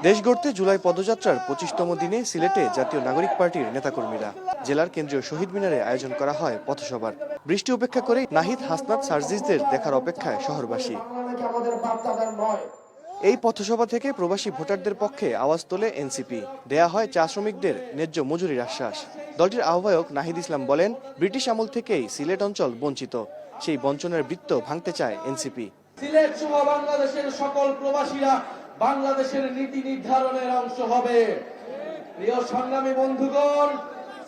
দেশ গড়তে জুলাই পদযাত্রার ২৫তম দিনে সিলেটে জাতীয় নাগরিক পার্টির নেতাকর্মীরা। জেলার কেন্দ্রীয় শহীদ মিনারে আয়োজন করা হয় পথসভার। বৃষ্টি উপেক্ষা করে নাহিদ, হাসনাত, সার্জিসদের দেখার অপেক্ষায় শহরবাসী। এই পথসভা থেকে প্রবাসী ভোটারদের পক্ষে আওয়াজ তোলে এনসিপি। দেয়া হয় চা শ্রমিকদের ন্যায্য মজুরির আশ্বাস। দলটির আহ্বায়ক নাহিদ ইসলাম বলেন, ব্রিটিশ আমল থেকেই সিলেট অঞ্চল বঞ্চিত, সেই বঞ্চনার বৃত্ত ভাঙতে চায় এনসিপি। সিলেট সহ বাংলাদেশের সকল প্রবাসীরা বাংলাদেশের নীতি নির্ধারণের অংশ হবে। প্রিয় সংগ্রামী বন্ধুগণ,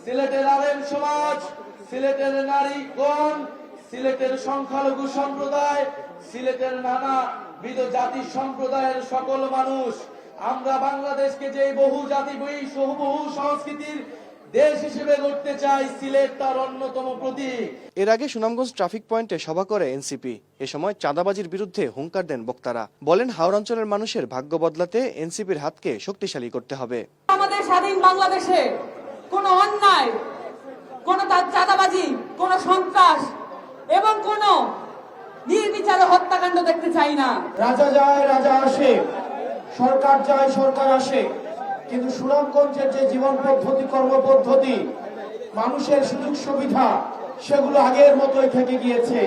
সিলেটের আলেম সমাজ, সিলেটের নারীগণ, সিলেটের সংখ্যালঘু সম্প্রদায়, সিলেটের নানাবিধ জাতি সম্প্রদায়ের সকল মানুষ, আমরা বাংলাদেশকে যে বহু জাতি বহু সংস্কৃতির দেশ হিসেবে গড়তে চাই, সিলেট তার অন্যতম প্রতীক। এর আগে সুনামগঞ্জ ট্রাফিক পয়েন্টে সভা করে এনসিপি। এ সময় চাঁদাবাজির বিরুদ্ধে হুঙ্কার দেন বক্তারা। বলেন, হাওড়াঞ্চলের মানুষের ভাগ্য বদলাতে এনসিপির হাতকে শক্তিশালী করতে হবে। আমাদের স্বাধীন বাংলাদেশে কোনো অন্যায়, কোনো চাঁদাবাজি, কোনো সন্ত্রাস এবং কোনো নির্বিচারে হত্যাকাণ্ড দেখতে চাই না। রাজা যায় রাজা আসে, সরকার যায় সরকার আসে, কিন্তু সুনামগঞ্জের যে জীবন পদ্ধতি, কর্মপদ্ধতি, মানুষের সুযোগ সুবিধা, সেগুলো আগের মতোই থেকে গিয়েছে।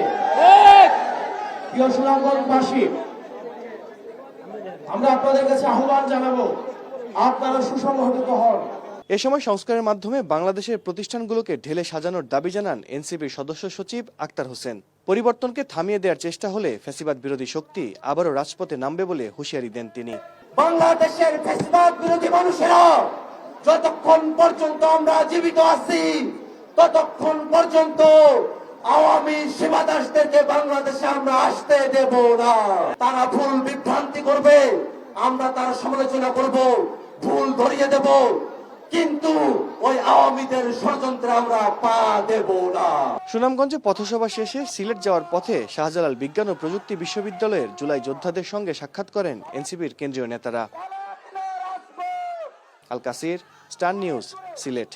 প্রিয় সুনামগঞ্জবাসী, আমরা আপনাদের কাছে আহ্বান জানাবো, আপনারা সুসংগঠিত হন। এ সময় সংস্কারের মাধ্যমে বাংলাদেশের প্রতিষ্ঠানগুলোকে ঢেলে সাজানোর দাবি জানান এনসিপির সদস্য সচিব আক্তার হোসেন। পরিবর্তনকে থামিয়ে দেওয়ার চেষ্টা হলে ফ্যাসিবাদ বিরোধী শক্তি আবারও রাজপথে নামবে বলে হুঁশিয়ারি দেন তিনি। বাংলাদেশের ফ্যাসিবাদ বিরোধী মানুষেরা যতক্ষণ পর্যন্ত আমরা জীবিত আছি, ততক্ষণ পর্যন্ত আওয়ামী সেবাদাসদেরকে বাংলাদেশে আমরা আসতে দেব না। তারা ভুল বিভ্রান্তি করবে, আমরা তার সমালোচনা করব, ভুল ধরিয়ে দেব, কিন্তু ওই আওয়ামীদের ষড়যন্ত্রে আমরা পা দেব না। সুনামগঞ্জে পথসভা শেষে সিলেট যাওয়ার পথে শাহজালাল বিজ্ঞান ও প্রযুক্তি বিশ্ববিদ্যালয়ের জুলাই যোদ্ধাদের সঙ্গে সাক্ষাৎ করেন এনসিপির কেন্দ্রীয় নেতারা। আল কাসির, স্টার নিউজ, সিলেট।